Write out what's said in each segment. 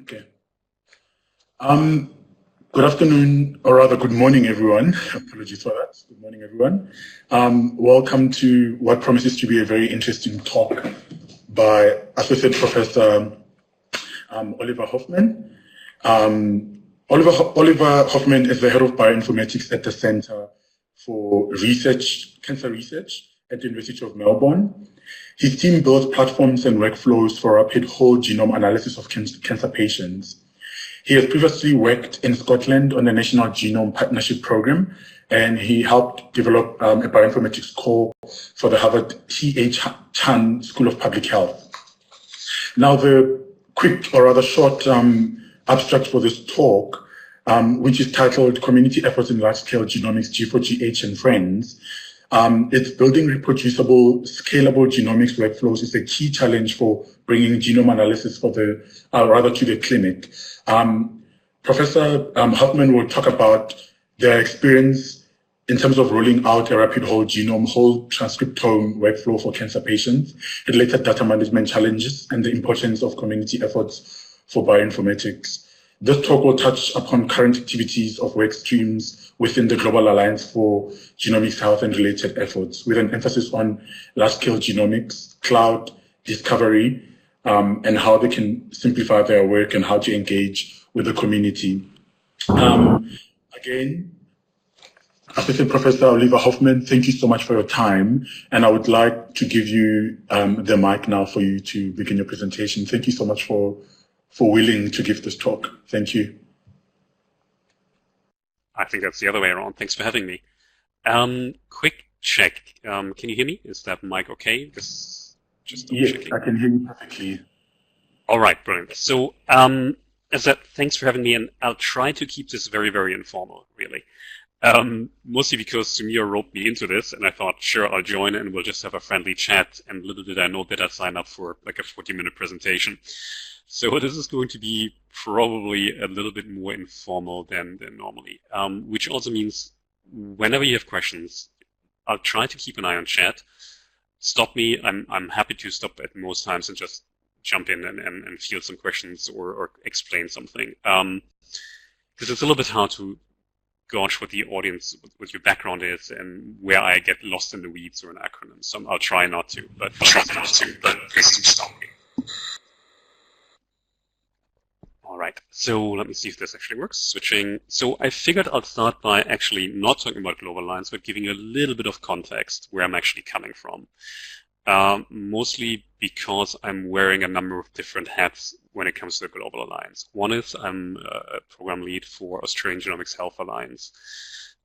Okay. Good afternoon, or rather good morning, everyone. Apologies for that. Good morning, everyone. Welcome to what promises to be a very interesting talk by Associate Professor Oliver Hofmann. Oliver Hofmann is the head of bioinformatics at the Center for Cancer Research at the University of Melbourne. His team builds platforms and workflows for rapid whole genome analysis of cancer patients. He has previously worked in Scotland on the National Genome Partnership Program, and he helped develop a bioinformatics core for the Harvard T.H. Chan School of Public Health. Now, the quick, or rather short, abstract for this talk, which is titled Community Efforts in Large Scale Genomics, GA4GH and Friends. It's building reproducible, scalable genomics workflows is a key challenge for bringing genome analysis to the clinic. Professor Hofmann will talk about their experience in terms of rolling out a rapid whole genome, whole transcriptome workflow for cancer patients, related data management challenges, and the importance of community efforts for bioinformatics. This talk will touch upon current activities of workstreams within the Global Alliance for Genomics, Health and related efforts, with an emphasis on large-scale genomics, cloud discovery, and how they can simplify their work and how to engage with the community. Again, Associate Professor Oliver Hofmann, thank you so much for your time. And I would like to give you the mic now for you to begin your presentation. Thank you so much for willing to give this talk. Thank you. I think that's the other way around. Thanks for having me. Quick check. Can you hear me? Is that mic okay? Yes, I can hear you perfectly. All right, brilliant. So, as I said, thanks for having me, and I'll try to keep this very, very informal, really. Mostly because Samir roped me into this, and I thought, sure, I'll join, and we'll just have a friendly chat, and little did I know that I'd sign up for like a 40-minute presentation. So this is going to be probably a little bit more informal than normally, which also means whenever you have questions, I'll try to keep an eye on chat. Stop me. I'm happy to stop at most times and just jump in and field some questions or explain something. Because it's a little bit hard to gauge what the audience, what your background is, and where I get lost in the weeds or an acronym. So I'll try not to, but please do stop me. All right, so let me see if this actually works. Switching. So I figured I'll start by actually not talking about global alliance, but giving a little bit of context where I'm actually coming from. Mostly because I'm wearing a number of different hats when it comes to the Global Alliance. One is I'm a program lead for Australian Genomics Health Alliance,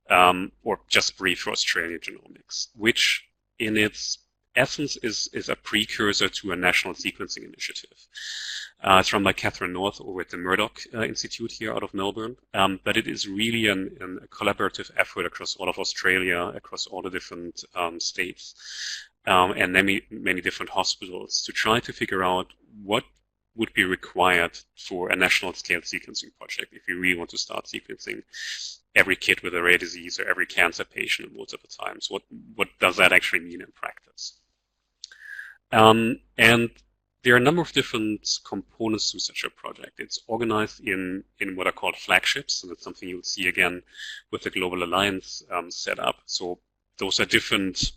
or just brief for Australian Genomics, which in its essence is a precursor to a national sequencing initiative. It's run by Catherine North over at the Murdoch Institute here out of Melbourne, but it is really a collaborative effort across all of Australia, across all the different states, and many different hospitals to try to figure out what would be required for a national scale sequencing project if you really want to start sequencing every kid with a rare disease or every cancer patient multiple times. What does that actually mean in practice? And there are a number of different components to such a project. It's organized in what are called flagships, and that's something you'll see again with the Global Alliance setup. So those are different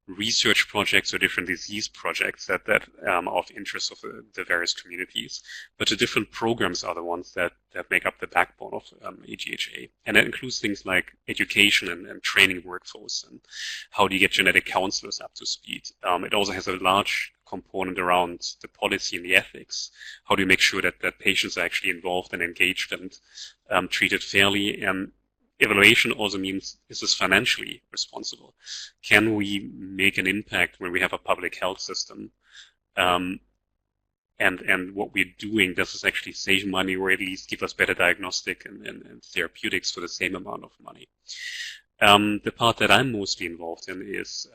research projects or different disease projects that are of interest of the various communities. But the different programs are the ones that make up the backbone of AGHA. And that includes things like education and training workforce, and how do you get genetic counselors up to speed. It also has a large component around the policy and the ethics. How do you make sure that patients are actually involved and engaged and treated fairly? And evaluation also means, is this financially responsible? Can we make an impact when we have a public health system? And what we're doing, does this actually save money or at least give us better diagnostic and therapeutics for the same amount of money? The part that I'm mostly involved in is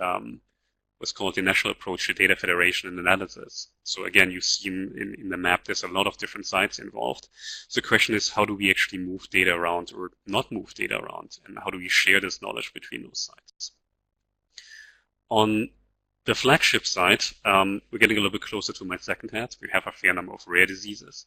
what's called the National Approach to Data Federation and Analysis. So again, you see in the map, there's a lot of different sites involved. So the question is, how do we actually move data around or not move data around? And how do we share this knowledge between those sites? On The flagship side, we're getting a little bit closer to my second hat. We have a fair number of rare diseases,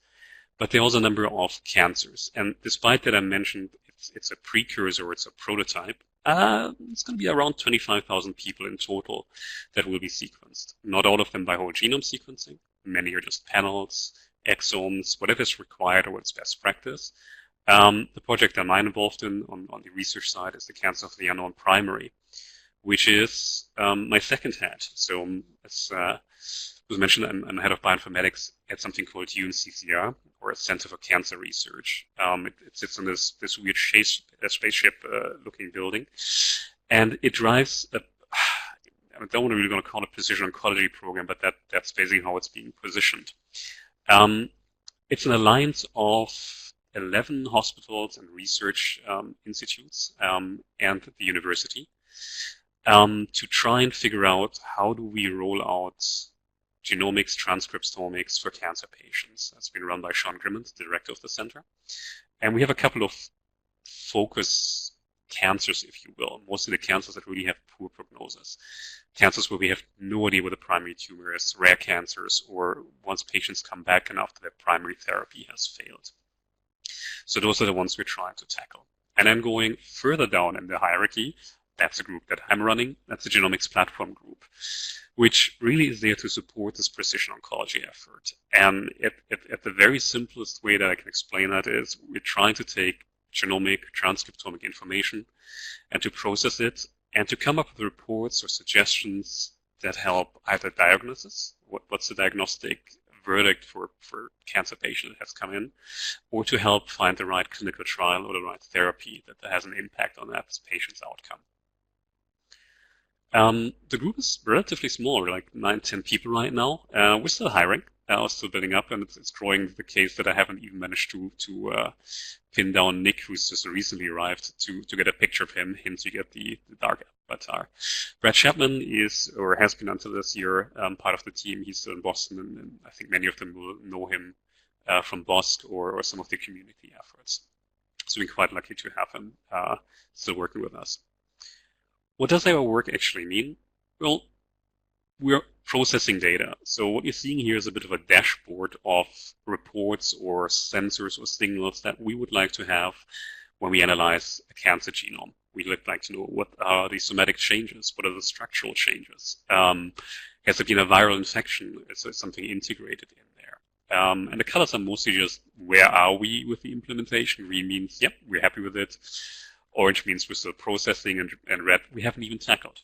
but there are also a number of cancers. And despite that I mentioned it's a precursor, it's a prototype, it's going to be around 25,000 people in total that will be sequenced. Not all of them by whole genome sequencing. Many are just panels, exomes, whatever is required or what's best practice. The project I'm involved in on the research side is the cancer of the unknown primary, which is my second hat. So as was mentioned, I'm head of bioinformatics at something called UNCCR, or a Center for Cancer Research. It sits in this weird spaceship-looking building, and it drives I don't want to really going to call it a precision oncology program, but that's basically how it's being positioned. It's an alliance of 11 hospitals and research institutes and the university to try and figure out how do we roll out genomics, transcriptomics for cancer patients. That's been run by Sean Grimmond, the director of the center. And we have a couple of focus cancers, if you will, mostly the cancers that really have poor prognosis. Cancers where we have no idea what the primary tumor is, rare cancers, or once patients come back and after their primary therapy has failed. So those are the ones we're trying to tackle. And then going further down in the hierarchy, that's a group that I'm running. That's the Genomics Platform Group, which really is there to support this precision oncology effort. And at the very simplest way that I can explain that is we're trying to take genomic, transcriptomic information and to process it and to come up with reports or suggestions that help either diagnosis, what's the diagnostic verdict for cancer patient that has come in, or to help find the right clinical trial or the right therapy that has an impact on that patient's outcome. The group is relatively small. We're like 9-10 people right now. We're still hiring. We're still building up, and it's growing. The case that I haven't even managed to pin down Nick, who's just recently arrived, to get a picture of him. Hence, you get the dark avatar. Brad Chapman is, or has been until this year, part of the team. He's still in Boston, and I think many of them will know him from BOSC or some of the community efforts. So we're quite lucky to have him still working with us. What does our work actually mean? Well, we're processing data. So what you're seeing here is a bit of a dashboard of reports or sensors or signals that we would like to have when we analyze a cancer genome. We'd like to know what are the somatic changes, what are the structural changes. Has there been a viral infection? Is there something integrated in there? And the colors are mostly just where are we with the implementation? Green means, yep, we're happy with it. Orange means we're still processing, and red we haven't even tackled.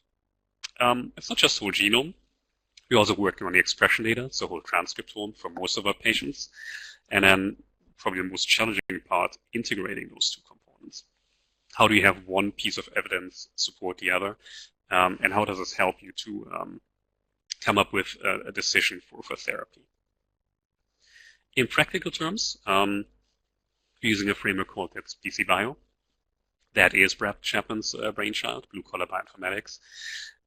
It's not just whole genome. We're also working on the expression data, so whole transcriptome for most of our patients. And then probably the most challenging part, integrating those two components. How do you have one piece of evidence support the other? And how does this help you to come up with a decision for therapy? In practical terms, we're using a framework called BCBio. That is Brad Chapman's brainchild, blue-collar bioinformatics.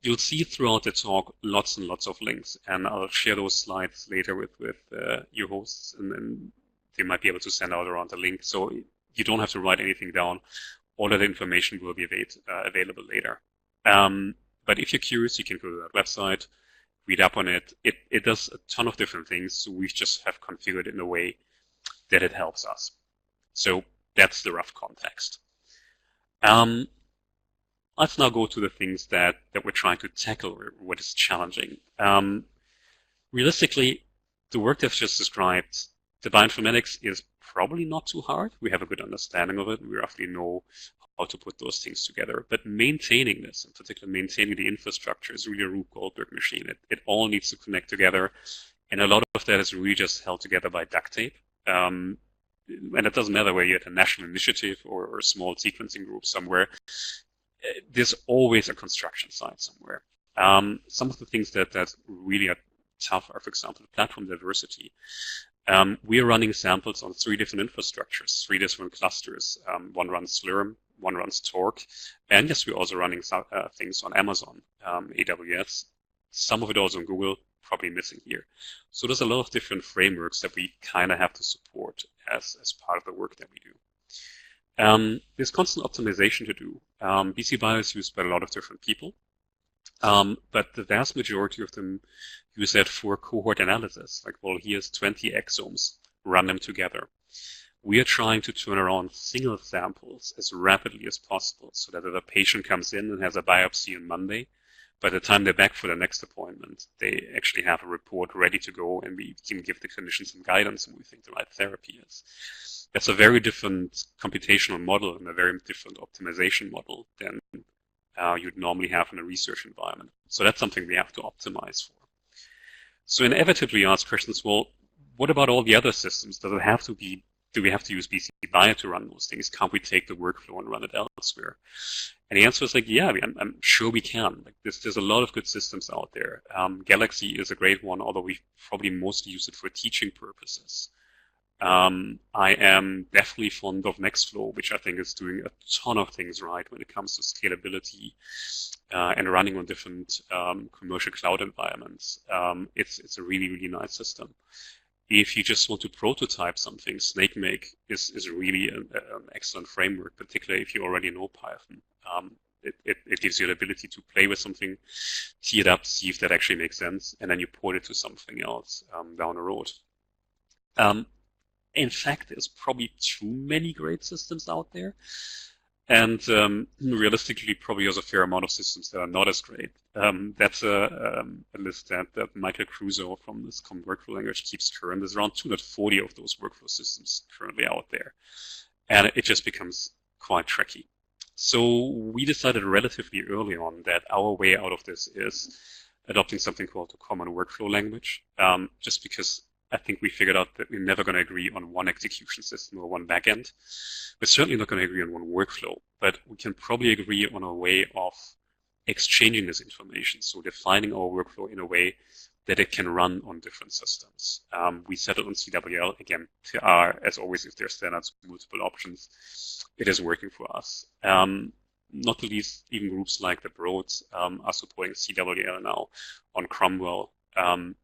You'll see throughout the talk lots and lots of links, and I'll share those slides later with your hosts, and then they might be able to send out around the link. So you don't have to write anything down. All of the information will be available later. But if you're curious, you can go to that website, read up on it. It does a ton of different things, so we just have configured it in a way that it helps us. So that's the rough context. Let's now go to the things that we're trying to tackle, or what is challenging. Realistically, the work that's just described, the bioinformatics is probably not too hard. We have a good understanding of it. We roughly know how to put those things together. But maintaining this, in particular maintaining the infrastructure, is really a Rube Goldberg machine. It all needs to connect together. And a lot of that is really just held together by duct tape. And it doesn't matter whether you're at a national initiative or a small sequencing group somewhere. There's always a construction site somewhere. Some of the things that really are tough are, for example, platform diversity. We are running samples on 3 different infrastructures, 3 different clusters. One runs Slurm, one runs Torque, and yes, we're also running things on Amazon, AWS. Some of it also on Google, probably missing here. So there's a lot of different frameworks that we kind of have to support as part of the work that we do. There's constant optimization to do. BCBio is used by a lot of different people. But the vast majority of them use that for cohort analysis. Like, well, here's 20 exomes, run them together. We are trying to turn around single samples as rapidly as possible so that if a patient comes in and has a biopsy on Monday, by the time they're back for the next appointment, they actually have a report ready to go, and we can give the clinician some guidance on what we think the right therapy is. That's a very different computational model and a very different optimization model than you'd normally have in a research environment. So that's something we have to optimize for. So inevitably you ask questions, well, what about all the other systems? Do we have to use BC Bio to run those things? Can't we take the workflow and run it elsewhere? And the answer is like, yeah, I'm sure we can. Like, there's a lot of good systems out there. Galaxy is a great one, although we probably mostly use it for teaching purposes. I am definitely fond of Nextflow, which I think is doing a ton of things right when it comes to scalability and running on different commercial cloud environments. It's a really, really nice system. If you just want to prototype something, SnakeMake is really an excellent framework, particularly if you already know Python. It gives you the ability to play with something, tee it up, see if that actually makes sense, and then you port it to something else down the road. In fact, there's probably too many great systems out there. And realistically, probably there's a fair amount of systems that are not as great. That's a list that Michael Crusoe from this common workflow language keeps current. There's around 240 of those workflow systems currently out there. And it just becomes quite tricky. So we decided relatively early on that our way out of this is adopting something called a common workflow language, just because I think we figured out that we're never going to agree on one execution system or one backend. We're certainly not going to agree on one workflow, but we can probably agree on a way of exchanging this information. So defining our workflow in a way that it can run on different systems. We settled on CWL. Again, as always, if there's standards, multiple options, it is working for us. Not the least, even groups like the Broads are supporting CWL now on Cromwell,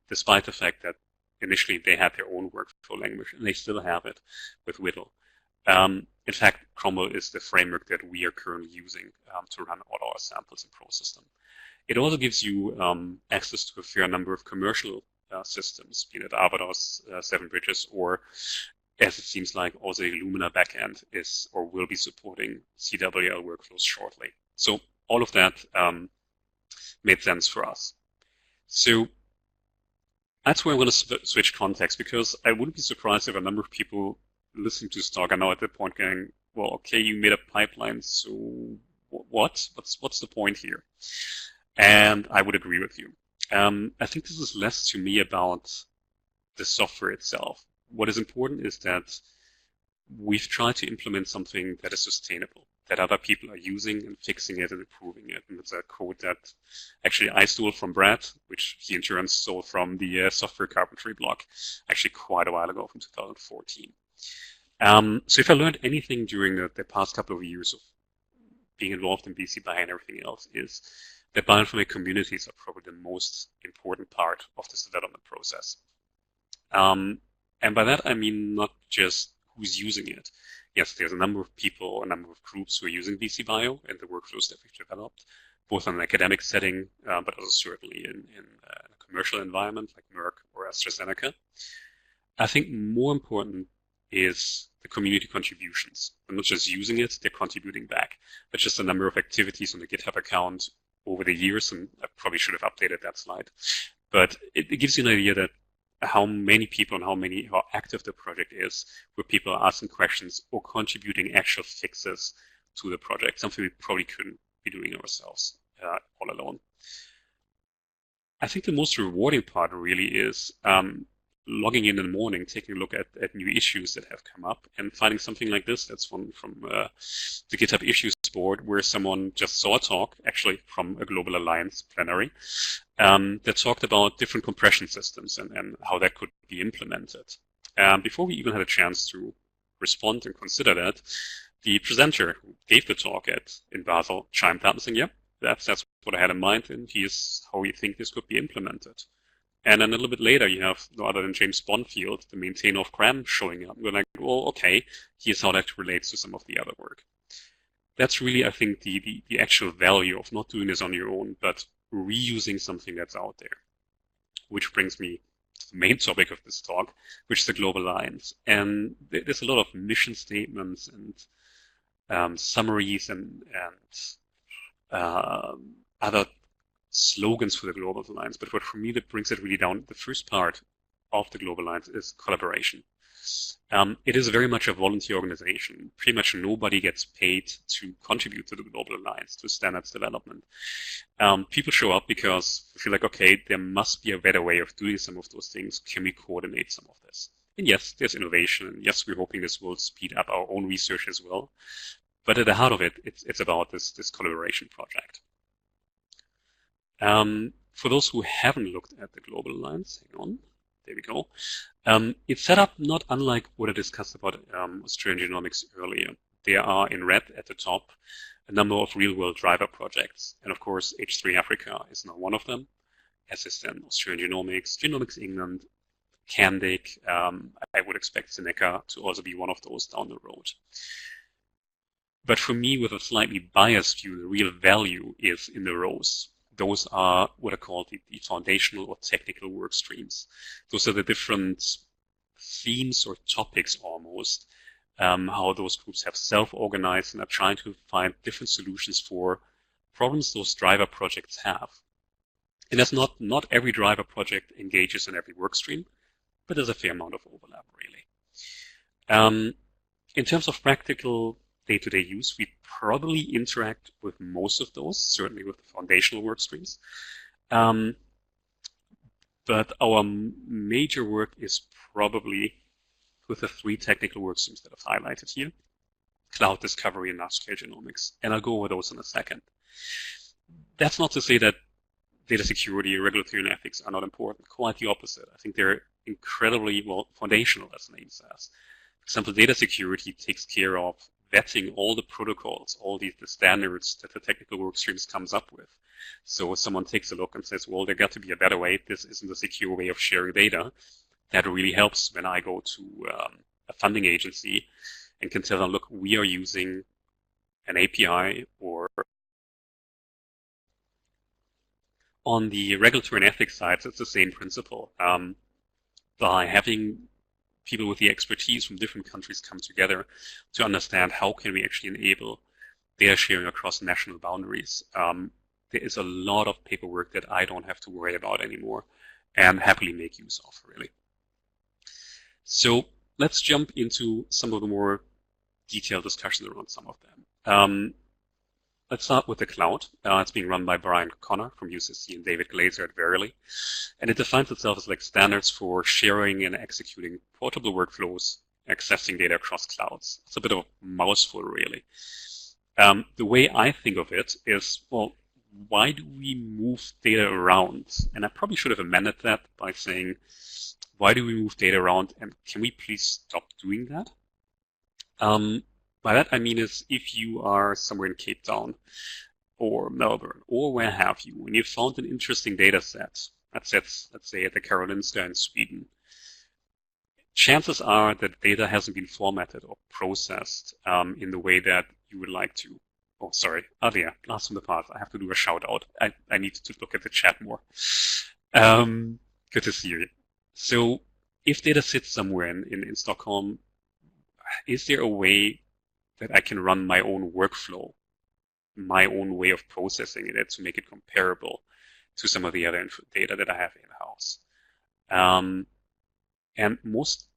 despite the fact that initially they had their own workflow language, and they still have it with WDL. In fact, Cromwell is the framework that we are currently using to run all our samples and process them. It also gives you access to a fair number of commercial systems, be it Abados, 7bridges, or as it seems like also the Illumina backend is or will be supporting CWL workflows shortly. So all of that made sense for us. So that's where I'm going to switch context, because I wouldn't be surprised if a number of people listening to this talk are now at the point going, well, okay, you made a pipeline, so what's the point here? And I would agree with you. I think this is less to me about the software itself. What is important is that we've tried to implement something that is sustainable, that other people are using and fixing it and improving it. And it's a code that actually I stole from Brad, which he in turn stole from the software carpentry blog, actually quite a while ago from 2014. So if I learned anything during the past couple of years of being involved in BC Bio and everything else, is that bioinformatics communities are probably the most important part of this development process. And by that, I mean not just who's using it. Yes, there's a number of people, a number of groups who are using BC Bio and the workflows that we've developed, both in an academic setting, but also certainly in a commercial environment like Merck or AstraZeneca. I think more important is the community contributions. They're not just using it, they're contributing back. But just a number of activities on the GitHub account over the years, and I probably should have updated that slide. But it gives you an idea that how many people and how active the project is, where people are asking questions or contributing actual fixes to the project, something we probably couldn't be doing ourselves all alone. I think the most rewarding part really is logging in the morning, taking a look at new issues that have come up, and finding something like this. That's one from the GitHub issues board, where someone just saw a talk, actually from a Global Alliance plenary, that talked about different compression systems and how that could be implemented. Before we even had a chance to respond and consider that, the presenter who gave the talk in Basel chimed up and saying, yep, that's what I had in mind, and here's how we think this could be implemented. And then a little bit later, you have no other than James Bonfield, the maintainer of Gram, showing up. We're like, well, okay, here's how that relates to some of the other work. That's really, I think, the actual value of not doing this on your own, but reusing something that's out there. Which brings me to the main topic of this talk, which is the Global Alliance. And there's a lot of mission statements and summaries and other slogans for the Global Alliance. But what for me that brings it really down, the first part of the Global Alliance is collaboration. It is very much a volunteer organization. Pretty much nobody gets paid to contribute to the Global Alliance, to standards development. People show up because they feel like, okay, there must be a better way of doing some of those things. Can we coordinate some of this? And yes, there's innovation. And yes, we're hoping this will speed up our own research as well. But at the heart of it, it's about this collaboration project. For those who haven't looked at the Global Alliance, hang on. There we go. It's set up not unlike what I discussed about Australian genomics earlier. There are in red at the top a number of real-world driver projects. And of course, H3 Africa is now one of them, as is then Australian Genomics, Genomics England, Candic. I would expect Seneca to also be one of those down the road. But for me, with a slightly biased view, the real value is in the rows. Those are what are called the foundational or technical work streams. Those are the different themes or topics almost, how those groups have self-organized and are trying to find different solutions for problems those driver projects have. And that's not every driver project engages in every work stream, but there's a fair amount of overlap, really. In terms of practical day-to-day use, we probably interact with most of those, certainly with the foundational work streams. But our major work is probably with the 3 technical work streams that I've highlighted here: cloud discovery and large scale genomics. And I'll go over those in a second. That's not to say that data security, regulatory, and ethics are not important. Quite the opposite. I think they're incredibly, well, foundational, as the name says. For example, data security takes care of vetting all the protocols, all the standards that the technical work streams comes up with. So if someone takes a look and says, well, there got to be a better way, this isn't a secure way of sharing data, that really helps when I go to a funding agency and can tell them, look, we are using an API. Or on the regulatory and ethics side, it's the same principle. By having people with the expertise from different countries come together to understand how can we actually enable data sharing across national boundaries. There is a lot of paperwork that I don't have to worry about anymore and happily make use of, really. So let's jump into some of the more detailed discussions around some of them. Let's start with the cloud. It's being run by Brian Connor from UCC and David Glazer at Verily. And it defines itself as like standards for sharing and executing portable workflows, accessing data across clouds. It's a bit of a mouthful, really. The way I think of it is, well, why do we move data around? And I probably should have amended that by saying, why do we move data around? And can we please stop doing that? By that I mean is if you are somewhere in Cape Town or Melbourne or where have you, and you found an interesting data set that sits, let's say, at the Karolinska in Sweden, chances are that data hasn't been formatted or processed in the way that you would like to. Oh, sorry, Adia, blast from the past. I have to do a shout out. I need to look at the chat more. Good to see you. So if data sits somewhere in Stockholm, is there a way that I can run my own workflow, my own way of processing it to make it comparable to some of the other data that I have in-house? And most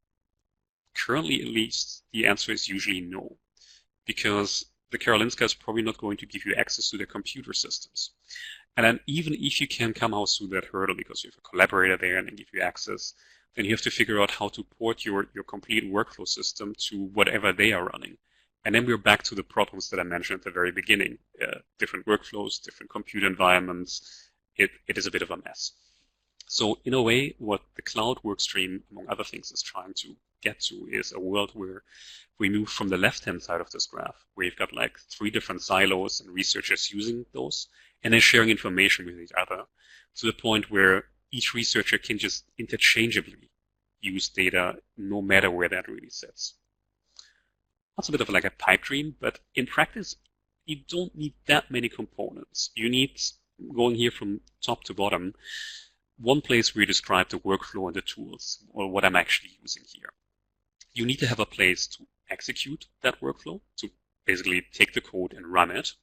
currently, at least, the answer is usually no, because the Karolinska is probably not going to give you access to their computer systems. And then even if you can come out through that hurdle because you have a collaborator there and they give you access, then you have to figure out how to port your complete workflow system to whatever they are running. And then we're back to the problems that I mentioned at the very beginning. Different workflows, different compute environments. It is a bit of a mess. So in a way, what the cloud workstream, among other things, is trying to get to is a world where we move from the left-hand side of this graph, where you've got like 3 different silos and researchers using those, and then sharing information with each other, to the point where each researcher can just interchangeably use data no matter where that really sits. That's a bit of like a pipe dream, but in practice, you don't need that many components. You need going here from top to bottom, one place where you describe the workflow and the tools, or what I'm actually using here. You need to have a place to execute that workflow, to basically take the code and run it,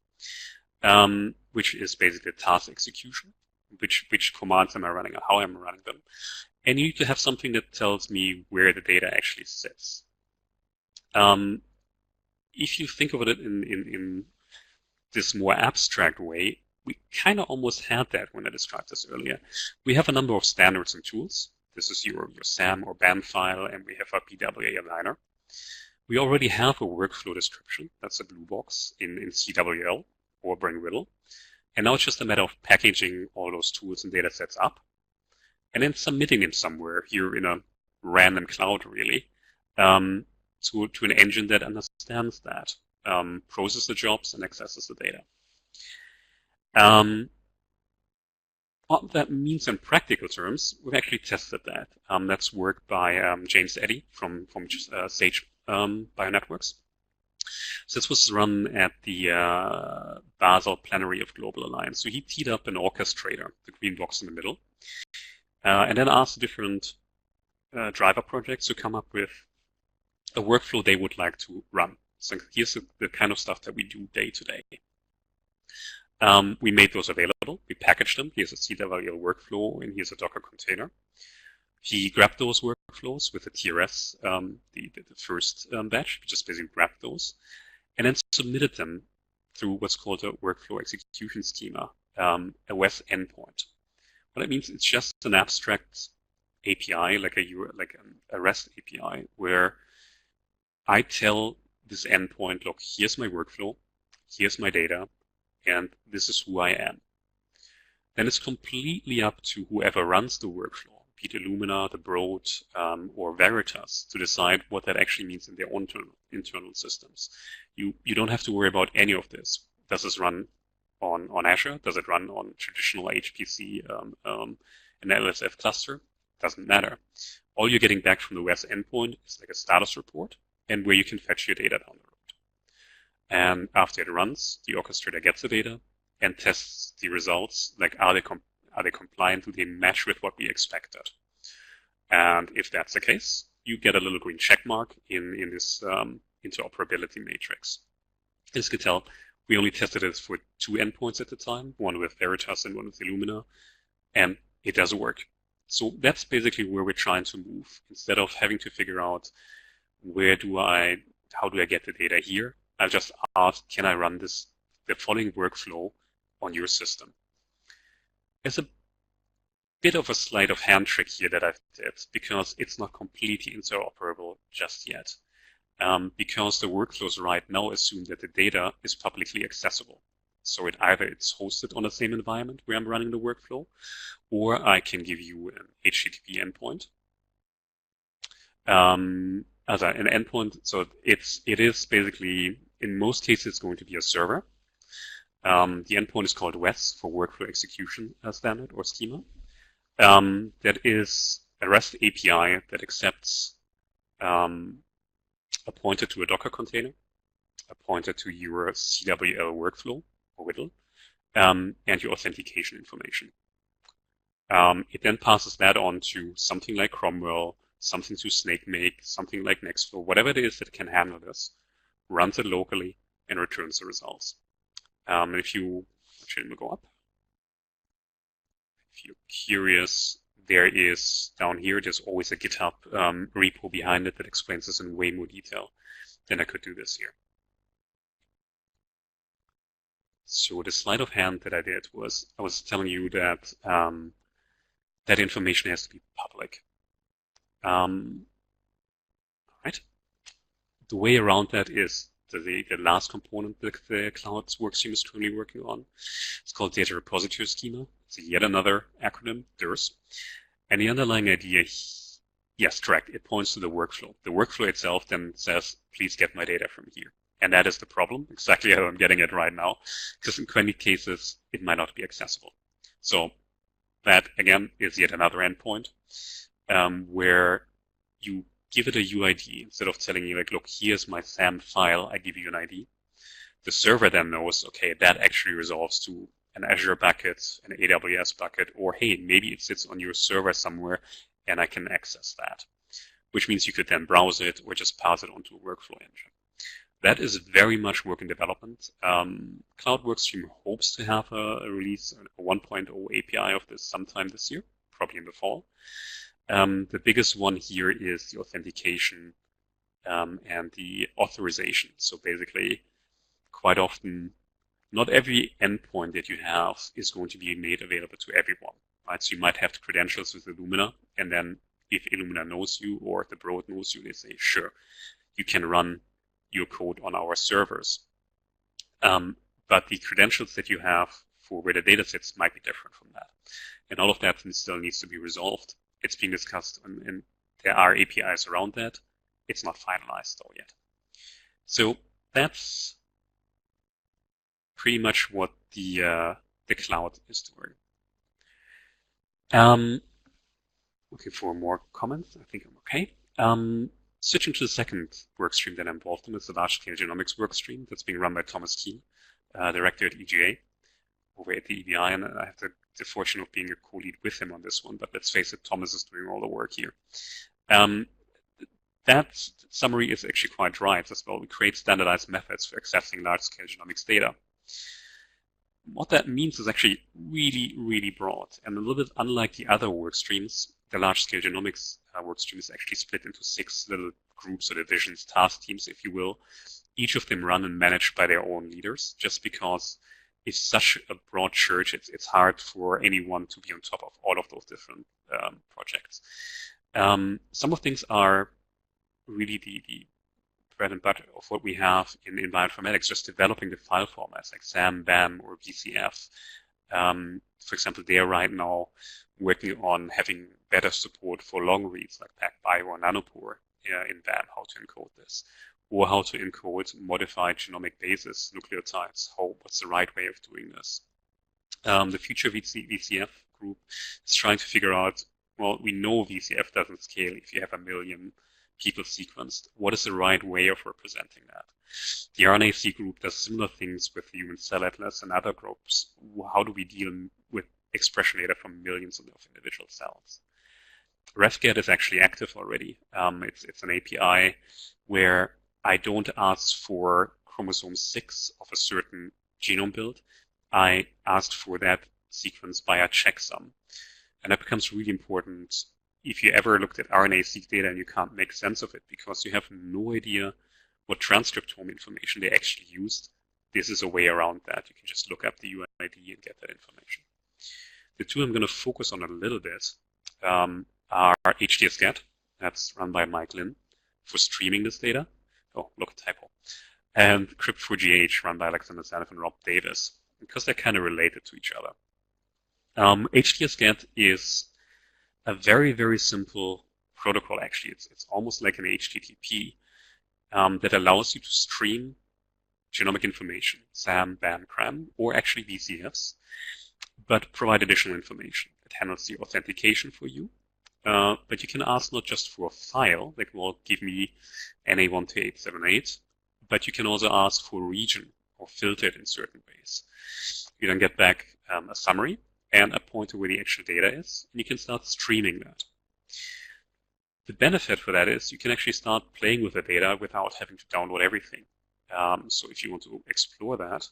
which is basically task execution, which commands am I running and how am I running them. And you need to have something that tells me where the data actually sits. If you think of it in this more abstract way, we kind of almost had that when I described this earlier. We have a number of standards and tools. This is your SAM or BAM file, and we have a PWA aligner. We already have a workflow description. That's a blue box in CWL or Bring Riddle. And now it's just a matter of packaging all those tools and data sets up and then submitting them somewhere here in a random cloud, really, to an engine that understands that, processes the jobs, and accesses the data. What that means in practical terms, we've actually tested that. That's work by James Eddy from Sage Bionetworks. So this was run at the Basel Plenary of Global Alliance. So he teed up an orchestrator, the green box in the middle, and then asked different driver projects to come up with a workflow they would like to run. So here's the kind of stuff that we do day to day. We made those available. We packaged them. Here's a CWL workflow, and here's a Docker container. He grabbed those workflows with the TRS, the first batch. We just basically grabbed those, and then submitted them through what's called a workflow execution schema, a WES endpoint. What that means, it's just an abstract API, like a REST API, where I tell this endpoint, look, here's my workflow, here's my data, and this is who I am. Then it's completely up to whoever runs the workflow, be it Illumina, the Broad, or Veritas, to decide what that actually means in their own internal systems. You don't have to worry about any of this. Does this run on Azure? Does it run on traditional HPC, an LSF cluster? Doesn't matter. All you're getting back from the WES endpoint is like a status report and where you can fetch your data down the road. And after it runs, the orchestrator gets the data and tests the results, like are they compliant? Do they match with what we expected? And if that's the case, you get a little green check mark in this interoperability matrix. As you can tell, we only tested it for 2 endpoints at the time, one with Veritas and one with Illumina, and it does work. So that's basically where we're trying to move. Instead of having to figure out how do I get the data here, I'll just ask, can I run the following workflow on your system? There's a bit of a sleight of hand trick here that I've did because it's not completely interoperable just yet. Because the workflows right now assume that the data is publicly accessible. So it's hosted on the same environment where I'm running the workflow, or I can give you an HTTP endpoint. As an endpoint, so it is basically, in most cases, it's going to be a server. The endpoint is called WES for Workflow Execution Standard or Schema. That is a REST API that accepts a pointer to a Docker container, a pointer to your CWL workflow or WDL, and your authentication information. It then passes that on to something like Cromwell, something to SnakeMake, something like Nextflow, whatever it is that can handle this, runs it locally, and returns the results. If you, actually, let me go up. If you're curious, there is, down here, there's always a GitHub repo behind it that explains this in way more detail than I could do this here. So the sleight of hand that I did was, I was telling you that that information has to be public. Right? The way around that is the last component that the Cloud's workstream is currently working on. It's called Data Repository Schema. It's yet another acronym, DURS. And the underlying idea, yes, correct, it points to the workflow. The workflow itself then says, please get my data from here. And that is the problem, exactly how I'm getting it right now, because in many cases, it might not be accessible. So that, again, is yet another endpoint where you give it a UID instead of telling you, like, look, here's my SAM file, I give you an ID. The server then knows, okay, that actually resolves to an Azure bucket, an AWS bucket, or hey, maybe it sits on your server somewhere and I can access that, which means you could then browse it or just pass it onto a workflow engine. That is very much work in development. Cloud Workstream hopes to have a release, a 1.0 API of this sometime this year, probably in the fall. The biggest one here is the authentication and the authorization. So basically, quite often, not every endpoint that you have is going to be made available to everyone, right? So you might have the credentials with Illumina, and then if Illumina knows you or the Broad knows you, they say, sure, you can run your code on our servers. But the credentials that you have for where the data sits might be different from that. And all of that still needs to be resolved. It's being discussed, and there are APIs around that. It's not finalized though yet. So that's pretty much what the cloud is doing. Looking for more comments. I think I'm okay. Switching to the second workstream that I'm involved in is the Large Scale Genomics workstream that's being run by Thomas Keene, director at EGA over at the EBI, and I have the fortune of being a co-lead with him on this one, but let's face it, Thomas is doing all the work here. That summary is actually quite dry as well. We create standardized methods for accessing large-scale genomics data. What that means is actually really, really broad, and a little bit unlike the other workstreams, the large-scale genomics workstream is actually split into 6 little groups or divisions, task teams, if you will. Each of them run and managed by their own leaders, just because it's such a broad church, it's hard for anyone to be on top of all of those different projects. Some of things are really the bread and butter of what we have in bioinformatics, just developing the file formats like SAM, BAM, or VCF. For example, they are right now working on having better support for long reads like PacBio or Nanopore in BAM, how to encode this, or how to encode modified genomic bases, nucleotides, what's the right way of doing this. The future VCF group is trying to figure out, well, we know VCF doesn't scale if you have 1 million people sequenced. What is the right way of representing that? The RNA-seq group does similar things with the Human Cell Atlas and other groups. How do we deal with expression data from millions of individual cells? RefGet is actually active already. It's an API where I don't ask for chromosome 6 of a certain genome build. I asked for that sequence by a checksum. And that becomes really important if you ever looked at RNA-seq data and you can't make sense of it because you have no idea what transcriptome information they actually used. This is a way around that. You can just look up the UID and get that information. The two I'm going to focus on a little bit are htsget, that's run by Mike Lin, for streaming this data. Oh, look, typo. And GA4GH, run by Alexander Zanov and Rob Davis, because they're kind of related to each other. htsget is a very, very simple protocol, actually. It's almost like an HTTP that allows you to stream genomic information, SAM, BAM, CRAM, or actually VCFs, but provide additional information. It handles the authentication for you, but you can ask not just for a file, like, well, give me NA12878, but you can also ask for a region or filter it in certain ways. You then get back a summary and a pointer where the actual data is, and you can start streaming that. The benefit for that is you can actually start playing with the data without having to download everything. So if you want to explore that,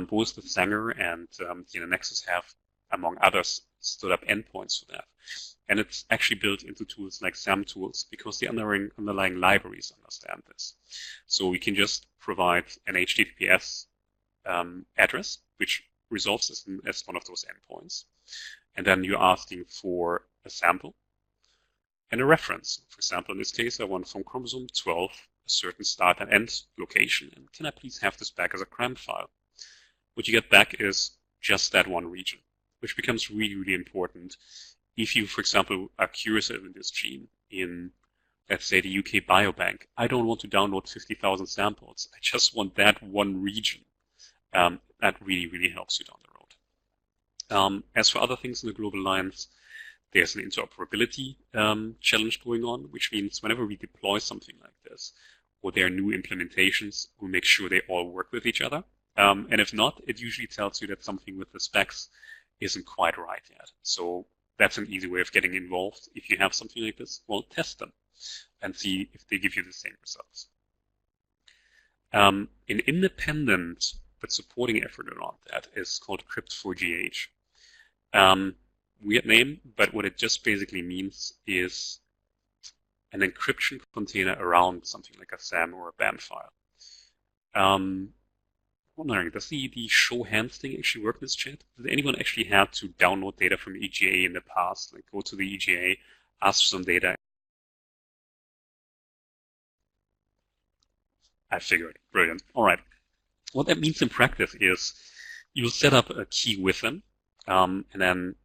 both the Sanger and Nexus have, among others, stood up endpoints for that. And it's actually built into tools like samtools because the underlying libraries understand this. So we can just provide an HTTPS address, which resolves this as one of those endpoints. And then you're asking for a sample and a reference. For example, in this case, I want from chromosome 12 a certain start and end location. And can I please have this back as a CRAM file? What you get back is just that one region, which becomes really, really important if you, for example, are curious in this gene in, let's say, the UK Biobank. I don't want to download 50,000 samples. I just want that one region. That really, really helps you down the road. As for other things in the Global Alliance, there's an interoperability challenge going on, which means whenever we deploy something like this, or there are new implementations, we make sure they all work with each other. And if not, it usually tells you that something with the specs isn't quite right yet. So that's an easy way of getting involved. If you have something like this, well, test them and see if they give you the same results. An independent but supporting effort around that is called GA4GH. Weird name, but what it just basically means is an encryption container around something like a SAM or a BAM file. I'm wondering, does the show hands thing actually work in this chat? Did anyone actually have to download data from EGA in the past? Like go to the EGA, ask for some data? I figured. Brilliant. All right. What that means in practice is you'll set up a key with them, and then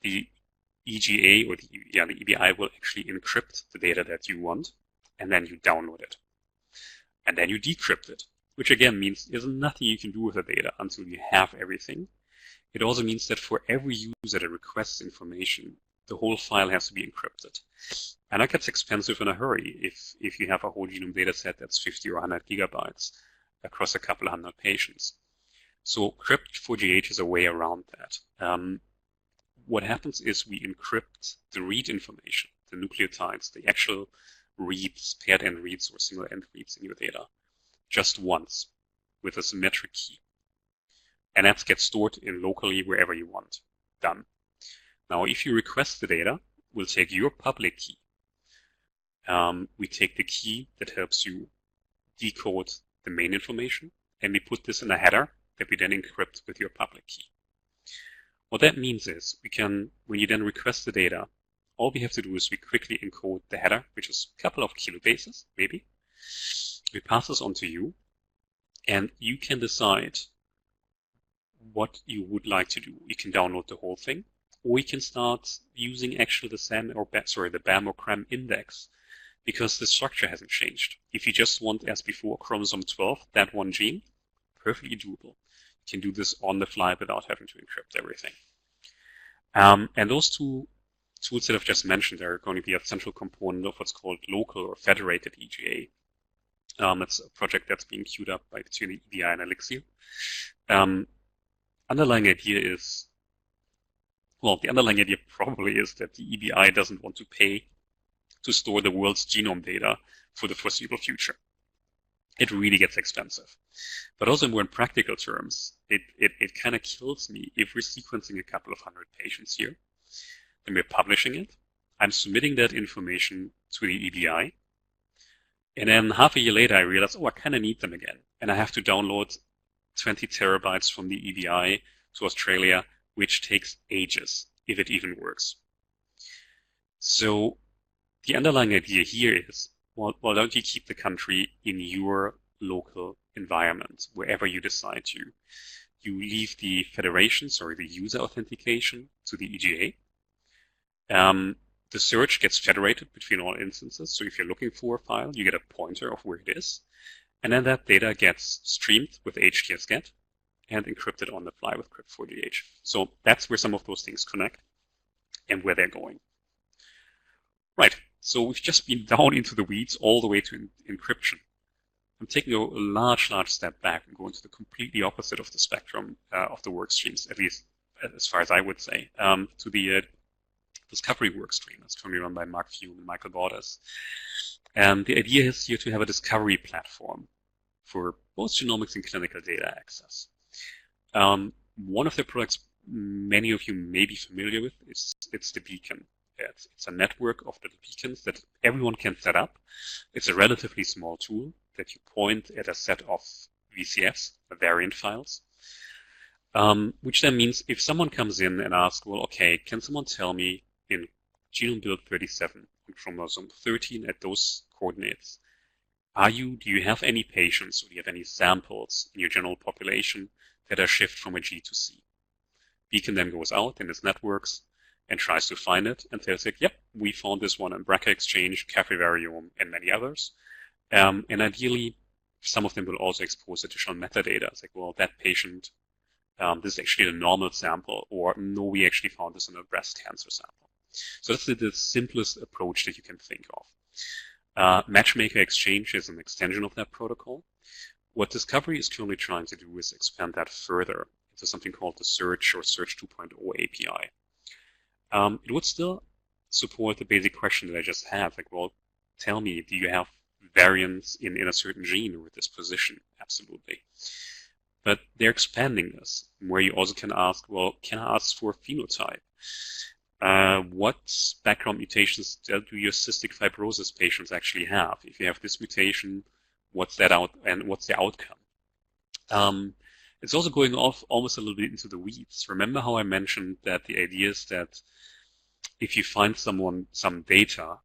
the EGA or the EBI will actually encrypt the data that you want, and then you download it. And then you decrypt it, which again means there's nothing you can do with the data until you have everything. It also means that for every user that requests information, the whole file has to be encrypted. And that gets expensive in a hurry if you have a whole genome data set that's 50 or 100 gigabytes across a couple hundred patients. So GA4GH is a way around that. What happens is we encrypt the read information, the nucleotides, the actual reads, paired end reads or single end reads in your data, just once with a symmetric key. And that gets stored in locally wherever you want. Done. Now, if you request the data, we'll take your public key. We take the key that helps you decode the main information, and we put this in a header that we then encrypt with your public key. What that means is we can, when you then request the data, all we have to do is we quickly encode the header, which is a couple of kilobases, maybe. We pass this on to you, and you can decide what you would like to do. You can download the whole thing, or you can start using actually the SAM or the BAM or CRAM index, because the structure hasn't changed. If you just want, as before, chromosome 12, that one gene, perfectly doable. You can do this on the fly without having to encrypt everything. And those two tools that I've just mentioned are going to be a central component of what's called local or federated EGA. It's a project that's being queued up between the EBI and Elixir. Underlying idea is, well, the underlying idea probably is that the EBI doesn't want to pay to store the world's genome data for the foreseeable future. It really gets expensive. But also more in practical terms, it kind of kills me if we're sequencing a couple of hundred patients here, and we're publishing it. I'm submitting that information to the EBI, and then half a year later I realize, oh, I kind of need them again. And I have to download 20 terabytes from the EBI to Australia, which takes ages, if it even works. So the underlying idea here is, well, why don't you keep the country in your local environment, wherever you decide to. You leave the federation, the user authentication to the EGA. The search gets federated between all instances. So if you're looking for a file, you get a pointer of where it is. And then that data gets streamed with htsget and encrypted on the fly with GA4GH. So that's where some of those things connect and where they're going. Right. So we've just been down into the weeds all the way to encryption. I'm taking a large step back and going to the completely opposite of the spectrum of the work streams, at least as far as I would say, to the discovery work stream that's currently run by Mark Few and Michael Borders. And the idea is here to have a discovery platform for both genomics and clinical data access. One of the products many of you may be familiar with is the Beacon. It's a network of little beacons that everyone can set up. It's a relatively small tool that you point at a set of VCFs, variant files, which then means if someone comes in and asks, well, okay, can someone tell me in genome build 37 on chromosome 13 at those coordinates, do you have any patients or do you have any samples in your general population that are shifted from a G to C? Beacon then goes out in its networks and tries to find it and tells it, yep, we found this one in BRCA exchange, Cafe variome, and many others. And ideally, some of them will also expose additional metadata. It's like, well, that patient, this is actually a normal sample, or no, we actually found this in a breast cancer sample. So that's the simplest approach that you can think of. Matchmaker Exchange is an extension of that protocol, What Discovery is currently trying to do is expand that further into something called the Search or Search 2.0 API. It would still support the basic question that I just had, like, well, tell me, do you have variants in a certain gene or this position? Absolutely. But they're expanding this, where you also can ask, well, can I ask for phenotype? What background mutations do your cystic fibrosis patients actually have? If you have this mutation, what's that out and what's the outcome? It's also going off almost a little bit into the weeds. Remember how I mentioned that the idea is that if you find some data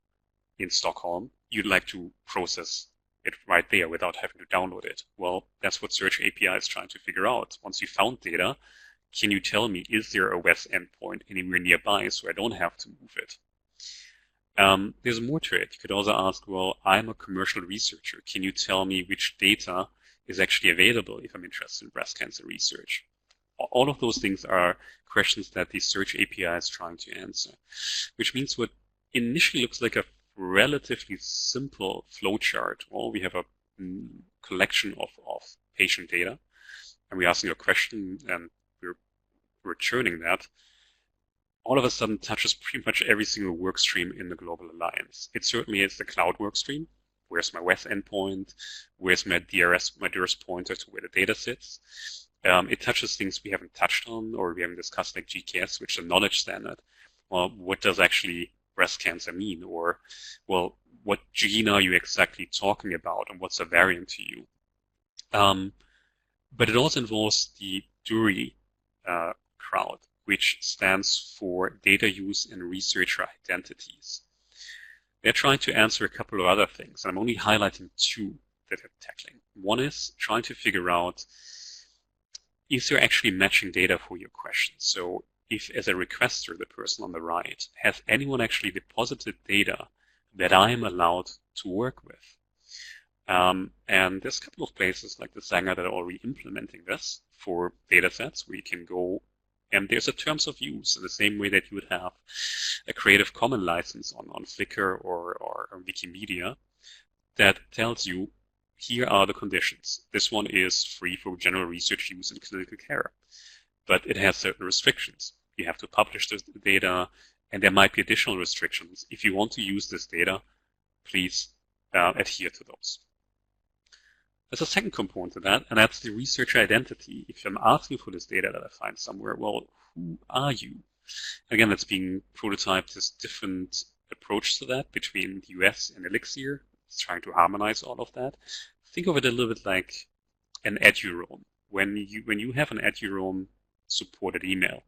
in Stockholm, you'd like to process it right there without having to download it. Well, that's what Search API is trying to figure out. Once you found data, can you tell me, is there a WES endpoint anywhere nearby so I don't have to move it? There's more to it. You could also ask, well, I'm a commercial researcher. Can you tell me which data is actually available if I'm interested in breast cancer research? All of those things are questions that the Search API is trying to answer, which means what initially looks like a relatively simple flowchart. Well, we have a collection of patient data, and we're asking a question, and we're returning that. All of a sudden touches pretty much every single work stream in the Global Alliance. It certainly is the cloud work stream. Where's my WES endpoint? Where's my DRS pointer to where the data sits? It touches things we haven't touched on or we haven't discussed, like GKS, which is a knowledge standard. Well, what does actually breast cancer mean? Or, well, what gene are you exactly talking about and what's a variant to you? But it also involves the DURI crowd, which stands for Data Use and Researcher Identities. They're trying to answer a couple of other things, and I'm only highlighting two that they're tackling. One is trying to figure out if they're actually matching data for your question. So if, as a requester, the person on the right, has anyone actually deposited data that I am allowed to work with? And there's a couple of places like the Sanger that are already implementing this for data sets where you can go, and there's a terms of use in the same way that you would have a Creative Commons license on Flickr or Wikimedia that tells you, here are the conditions. This one is free for general research use in clinical care, but it has certain restrictions. You have to publish this data, and there might be additional restrictions. If you want to use this data, please adhere to those. There's a second component to that, and that's the researcher identity. If I'm asking for this data that I find somewhere, well, who are you? Again, that's being prototyped as different approach to that between the US and Elixir. It's trying to harmonize all of that. Think of it a little bit like an eduroam. When you have an eduroam supported email,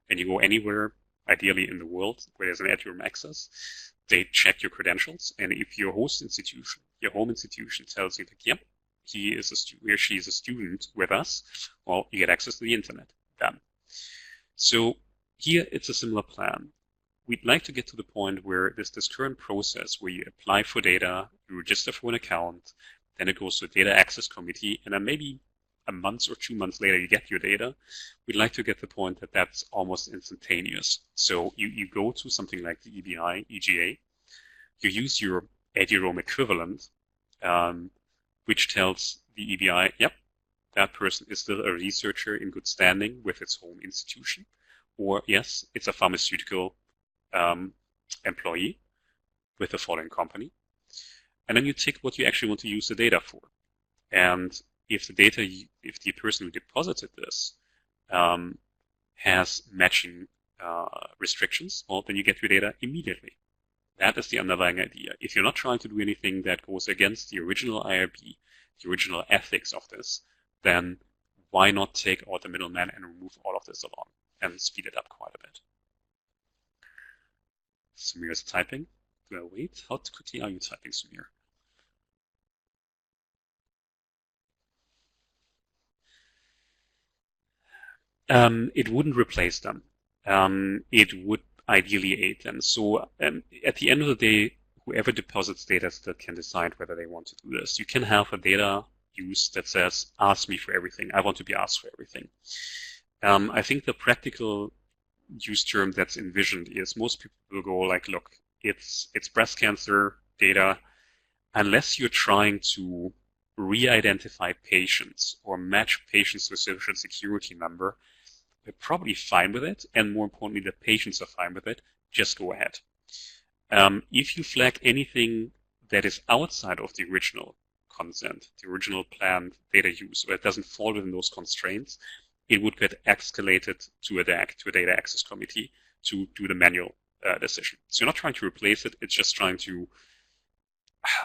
and you go anywhere, ideally in the world, where there's an eduroam access, they check your credentials, and if your host institution, your home institution tells you that, yep, he is or she is a student with us, well, you get access to the internet. Done. So here it's a similar plan. We'd like to get to the point where there's this current process where you apply for data, you register for an account, then it goes to a data access committee, and then maybe a month or 2 months later you get your data. We'd like to get to the point that that's almost instantaneous. So you go to something like the EBI, EGA, you use your eduroam equivalent, which tells the EBI, yep, that person is still a researcher in good standing with its home institution, or yes, it's a pharmaceutical employee with the following company. And then you tick what you actually want to use the data for. And if the person who deposited this has matching restrictions, well, then you get your data immediately. That is the underlying idea. If you're not trying to do anything that goes against the original IRB, the original ethics of this, then why not take out the middleman and remove all of this along and speed it up quite a bit? Samir is typing. Do I wait? How quickly are you typing, Samir? It wouldn't replace them. It would ideally aid them. So at the end of the day, whoever deposits data still can decide whether they want to do this. You can have a data use that says, ask me for everything. I want to be asked for everything. I think the practical use term that's envisioned is most people will go like, look, it's breast cancer data. Unless you're trying to re-identify patients or match patients to a social security number, we're probably fine with it, and more importantly, the patients are fine with it. Just go ahead. If you flag anything that is outside of the original consent, the original planned data use, or it doesn't fall within those constraints, it would get escalated to a DAC, to a data access committee, to do the manual decision. So you're not trying to replace it, it's just trying to,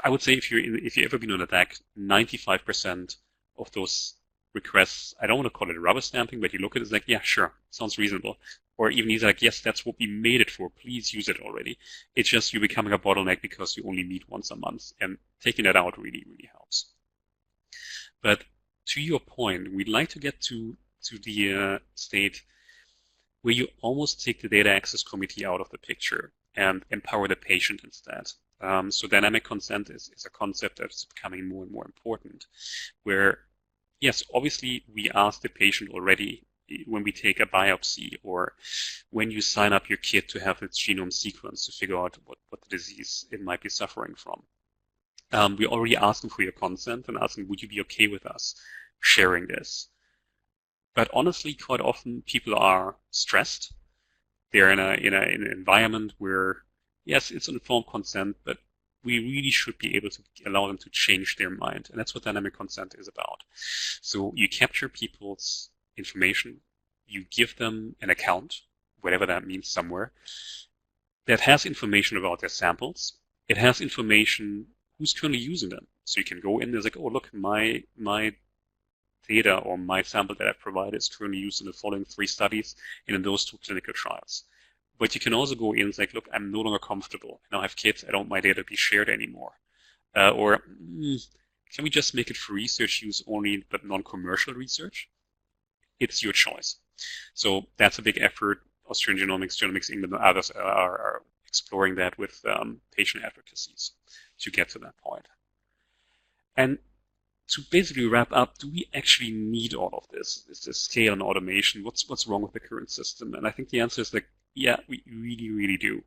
I would say if you've ever been on a DAC, 95% of those requests, I don't want to call it rubber stamping, but you look at it, it's like, yeah, sure, sounds reasonable. Or even he's like, yes, that's what we made it for, please use it already. It's just you becoming a bottleneck because you only meet once a month, and taking that out really, really helps. But to your point, we'd like to get to the state where you almost take the data access committee out of the picture and empower the patient instead. So dynamic consent is a concept that's becoming more and more important, where, yes, obviously we ask the patient already when we take a biopsy or when you sign up your kit to have its genome sequenced to figure out what the disease it might be suffering from. We're already asking for your consent and asking, would you be okay with us sharing this? But honestly, quite often people are stressed. They're in an environment where, yes, it's informed consent, but we really should be able to allow them to change their mind. And that's what dynamic consent is about. So you capture people's information, you give them an account, whatever that means somewhere, that has information about their samples. It has information who's currently using them. So you can go in, there's like, oh, look, my data or my sample that I provided is currently used in the following 3 studies and in those 2 clinical trials. But you can also go in and say, look, I'm no longer comfortable. I now have kids. I don't want my data to be shared anymore. Can we just make it for research use only, but non-commercial research? It's your choice. So that's a big effort. Australian Genomics, Genomics England, and others are exploring that with patient advocacies to get to that point. And to basically wrap up, do we actually need all of this? Is this scale and automation? What's wrong with the current system? And I think the answer is like, yeah, we really, really do.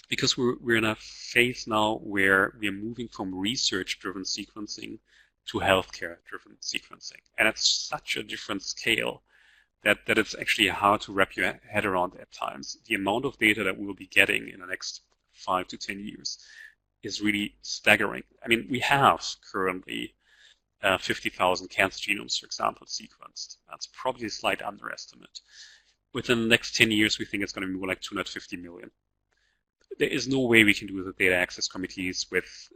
Because we're in a phase now where we are moving from research-driven sequencing to healthcare-driven sequencing. And it's such a different scale that it's actually hard to wrap your head around at times. The amount of data that we'll be getting in the next 5 to 10 years is really staggering. I mean, we have currently 50,000 cancer genomes, for example, sequenced. That's probably a slight underestimate. Within the next 10 years, we think it's going to be more like 250 million. There is no way we can do the data access committees with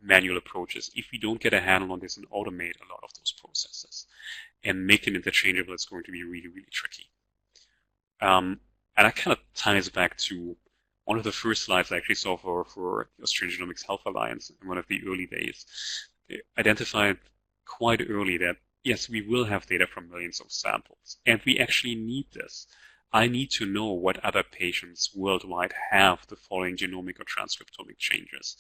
manual approaches. If we don't get a handle on this and automate a lot of those processes and make them interchangeable, it's going to be really, really tricky. And that kind of ties back to one of the first slides I actually saw for the Australian Genomics Health Alliance in one of the early days. They identified quite early that, yes, we will have data from millions of samples, and we actually need this. I need to know what other patients worldwide have the following genomic or transcriptomic changes.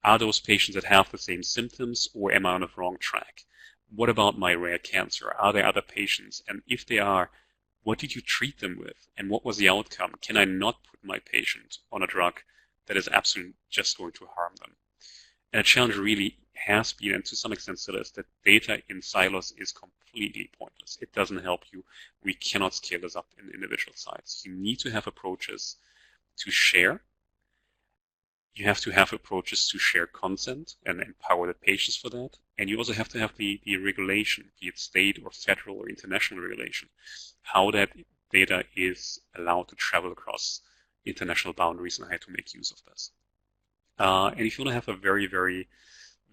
Are those patients that have the same symptoms, or am I on the wrong track? What about my rare cancer? Are there other patients? And if they are, what did you treat them with? And what was the outcome? Can I not put my patient on a drug that is absolutely just going to harm them? And a challenge really has been, and to some extent still is, that data in silos is completely pointless. It doesn't help you. We cannot scale this up in individual sites. You need to have approaches to share. You have to have approaches to share consent and empower the patients for that. And you also have to have the regulation, be it state or federal or international regulation, how that data is allowed to travel across international boundaries and how to make use of this. And if you want to have a very, very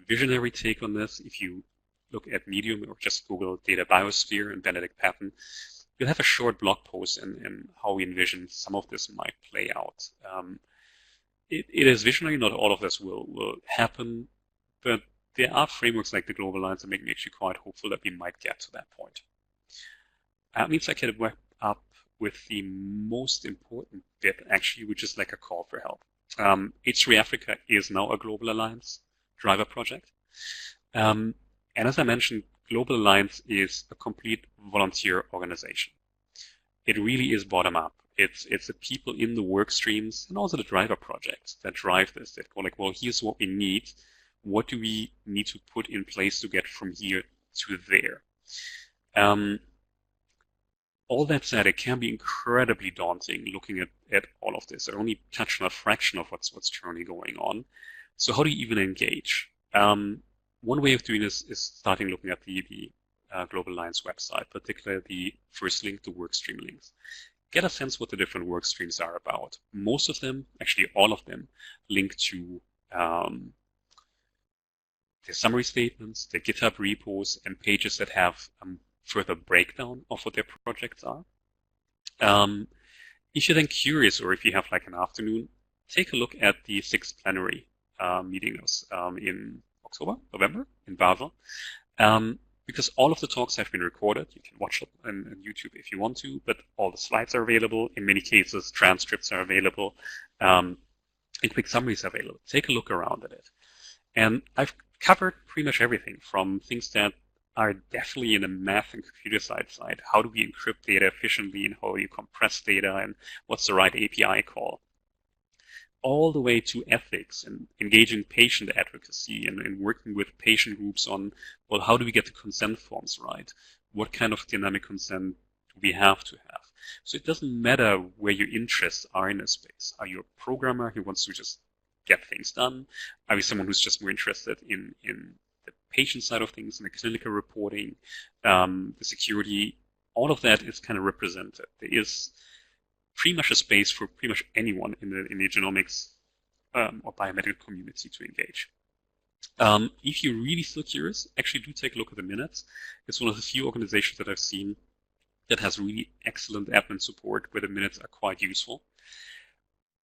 visionary take on this, if you look at Medium or just Google data biosphere and Benedict Patton, you'll have a short blog post and how we envision some of this might play out. It is visionary. Not all of this will happen, but there are frameworks like the Global Alliance that make me actually quite hopeful that we might get to that point. That means I can wrap up with the most important bit, actually, which is like a call for help. H3 Africa is now a Global Alliance driver project. And as I mentioned, Global Alliance is a complete volunteer organization. It really is bottom up. It's the people in the work streams and also the driver projects that drive this, that go like, well, here's what we need. what do we need to put in place to get from here to there? All that said, it can be incredibly daunting looking at all of this. I only touched on a fraction of what's currently going on. So how do you even engage? One way of doing this is starting looking at the Global Alliance website, particularly the first link, the workstream links. Get a sense what the different work streams are about. Most of them, actually all of them, link to their summary statements, their GitHub repos, and pages that have further breakdown of what their projects are. If you're then curious, or if you have like an afternoon, take a look at the 6th plenary meetings in November in Basel. Because all of the talks have been recorded. You can watch it on YouTube if you want to, but all the slides are available. In many cases, transcripts are available, and quick summaries are available. Take a look around at it. And I've covered pretty much everything from things that are definitely in the math and computer side. How do we encrypt data efficiently, and how do you compress data, and what's the right API call? All the way to ethics and engaging patient advocacy and working with patient groups on, well, how do we get the consent forms right? What kind of dynamic consent do we have to have? So it doesn't matter where your interests are in a space. Are you a programmer who wants to just get things done? Are you someone who's just more interested in the patient side of things, in the clinical reporting, the security? All of that is kind of represented. There is pretty much a space for pretty much anyone in the genomics or biomedical community to engage. If you're really still curious, actually do take a look at the minutes. It's one of the few organizations that I've seen that has really excellent admin support where the minutes are quite useful.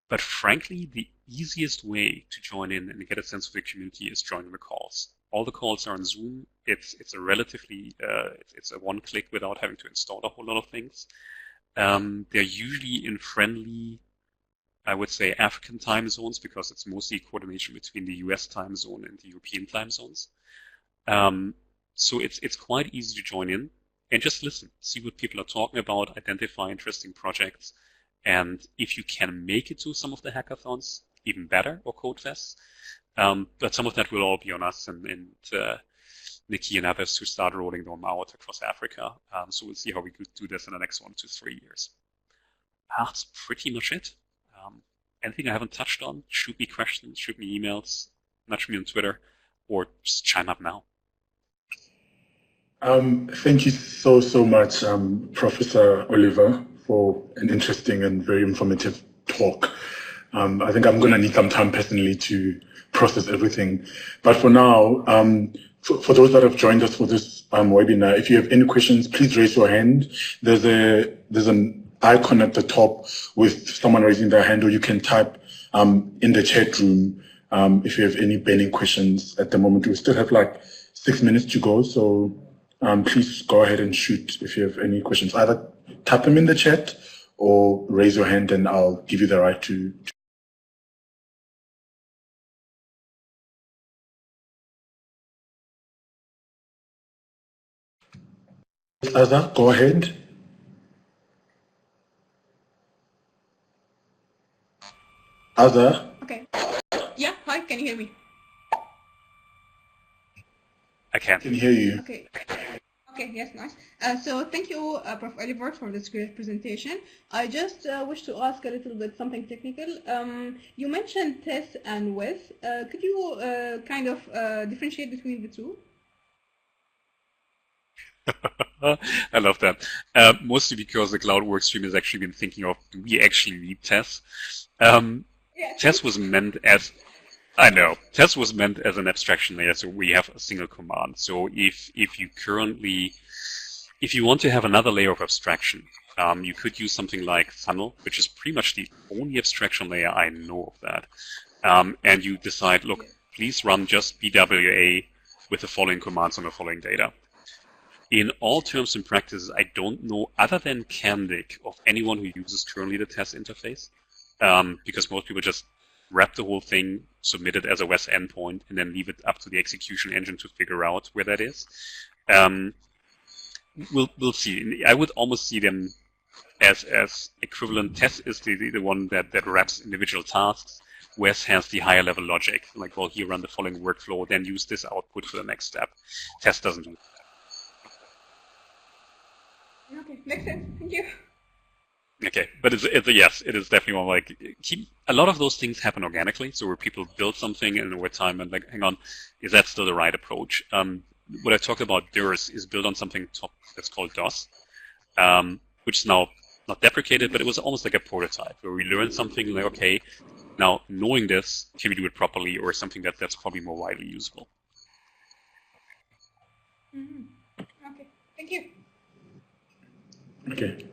But frankly, the easiest way to join in and get a sense of the community is joining the calls. All the calls are on Zoom. It's a relatively, it's a one-click without having to install a whole lot of things. They're usually in friendly, I would say, African time zones, because it's mostly coordination between the US time zone and the European time zones. So it's quite easy to join in and just listen, see what people are talking about, identify interesting projects. And if you can make it to some of the hackathons, even better, or CodeFests. But some of that will all be on us and Nikki and others to start rolling them out across Africa. So we'll see how we could do this in the next 1 to 3 years. That's pretty much it. Anything I haven't touched on, shoot me questions, shoot me emails, nudge me on Twitter, or just chime up now. Thank you so much, Professor Oliver, for an interesting and very informative talk. I think I'm going to need some time personally to process everything. But for now, for those that have joined us for this webinar, if you have any questions, please raise your hand. There's an icon at the top with someone raising their hand, or you can type in the chat room if you have any burning questions at the moment. We still have like 6 minutes to go, so please go ahead and shoot if you have any questions. Either type them in the chat or raise your hand and I'll give you the right to Azza, go ahead. Azza? Okay. Yeah, hi, can you hear me? I can hear you. Okay. Okay, yes, nice. So thank you, Prof. Oliver, for this great presentation. I just wish to ask a little bit something technical. You mentioned TESS and WIS. Could you kind of differentiate between the two? I love that. Mostly because the cloud workstream has actually been thinking of, do we actually need TESS? TESS was meant as, TESS was meant as an abstraction layer, so we have a single command. So if you want to have another layer of abstraction, you could use something like funnel, which is pretty much the only abstraction layer I know of that. And you decide, look, please run just BWA with the following commands on the following data. In all terms and practices, I don't know, other than Candic, of anyone who uses currently the TESS interface, because most people just wrap the whole thing, submit it as a WES endpoint, and then leave it up to the execution engine to figure out where that is. We'll see. I would almost see them as equivalent. TESS is the one that wraps individual tasks. Wes has the higher level logic, like, well, here run the following workflow, then use this output for the next step. Test doesn't do that. Okay, makes sense. Thank you. Okay, but it's yes, it is definitely more like a lot of those things happen organically. So where people build something and over time and like, hang on, is that still the right approach? What I talked about DURS is built on something that's called DOS, which is now not deprecated, but it was almost like a prototype where we learned something like, okay, now knowing this, can we do it properly, or something that's probably more widely usable? Okay, thank you. Okay.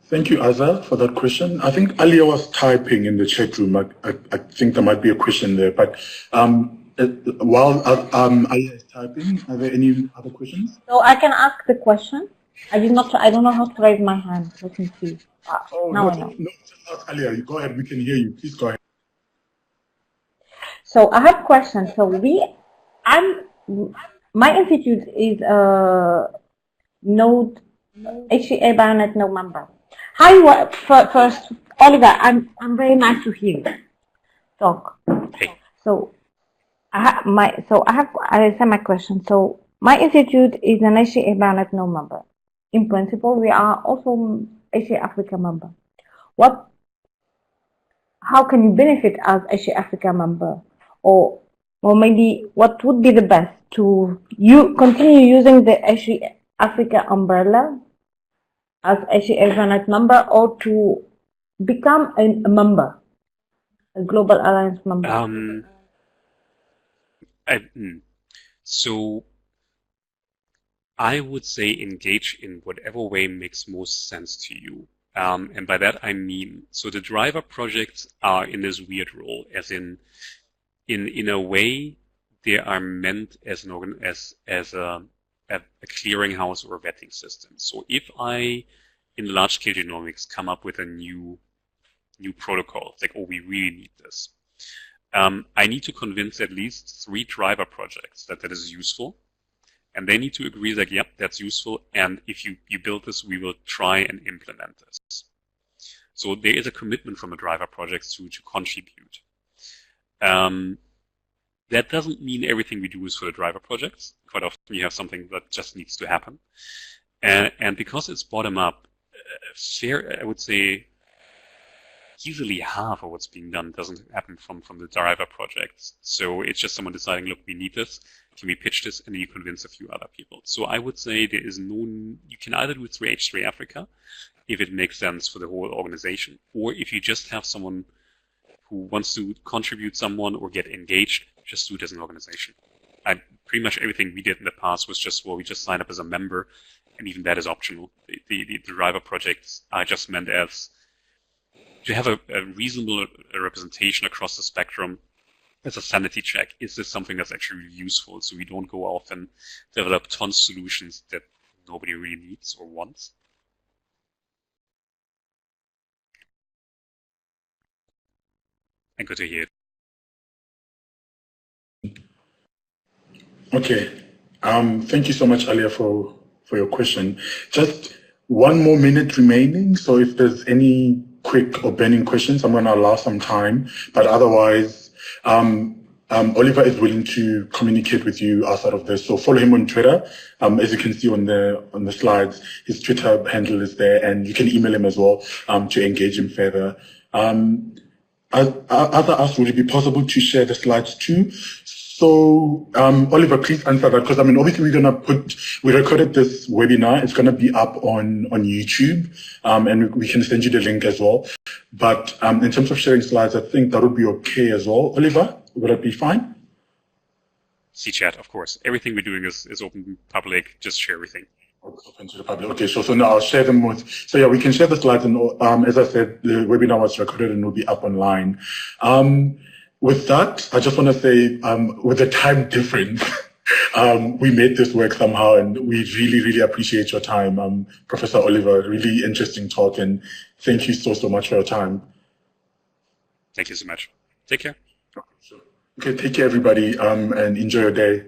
Thank you, Azza, for that question. I think Alia was typing in the chat room. I think there might be a question there. But while Alia is typing, are there any other questions? So I can ask the question. I don't know how to raise my hand. Let me see. Now I know. No, just ask Alia. You go ahead. We can hear you. Please go ahead. So I have a question. So my institute is node HCA Bayonet node member. Hi, first, Oliver. I'm very nice to hear you talk. Hey. So I said my question. So my institute is an HCA Bayonet node member. In principle, we are also HCA Africa member. How can you benefit as HCA Africa member, or maybe what would be the best to continue using the HCA Africa umbrella as HCA Bayonet member, or to become a member, a global alliance member? So I would say engage in whatever way makes most sense to you. And by that I mean, so the driver projects are in this weird role, as in a way they are meant as a clearinghouse or a vetting system. So if I, in Large Scale Genomics, come up with a new protocol, it's like, oh, we really need this. I need to convince at least 3 driver projects that is useful. And they need to agree that, yep, that's useful. And if you build this, we will try and implement this. So there is a commitment from the driver projects to contribute. That doesn't mean everything we do is for the driver projects. Quite often you have something that just needs to happen. And because it's bottom up, I would say easily half of what's being done doesn't happen from the driver projects. So it's just someone deciding, look, we need this. Can we pitch this? And then you convince a few other people. So I would say you can either do it through H3 Africa, if it makes sense for the whole organization, or if you just have someone who wants to contribute someone or get engaged, just do it as an organization. Pretty much everything we did in the past was just, well, we just sign up as a member, and even that is optional. The driver projects are just meant as to have a reasonable representation across the spectrum as a sanity check. Is this something that's actually useful? So we don't go off and develop tons of solutions that nobody really needs or wants. And good to hear. Okay. Thank you so much, Alia, for your question. Just 1 more minute remaining. So if there's any quick or burning questions, I'm going to allow some time. But otherwise, Oliver is willing to communicate with you outside of this. So follow him on Twitter. As you can see on the slides, his Twitter handle is there, and you can email him as well to engage him further. Other asked, would it be possible to share the slides too? So, Oliver, please answer that, because obviously we recorded this webinar. It's going to be up on YouTube, and we can send you the link as well. But in terms of sharing slides, I think that would be okay as well. Oliver, would that be fine? chat, of course. Everything we're doing is open public. Just share everything. Open to the public. Okay, so now I'll share them with. So yeah, we can share the slides, and as I said, the webinar was recorded and will be up online. With that, I just want to say, with the time difference, we made this work somehow, and we really, really appreciate your time, Professor Oliver. Really interesting talk, and thank you so much for your time. Thank you so much. Take care. Okay, take care, everybody, and enjoy your day.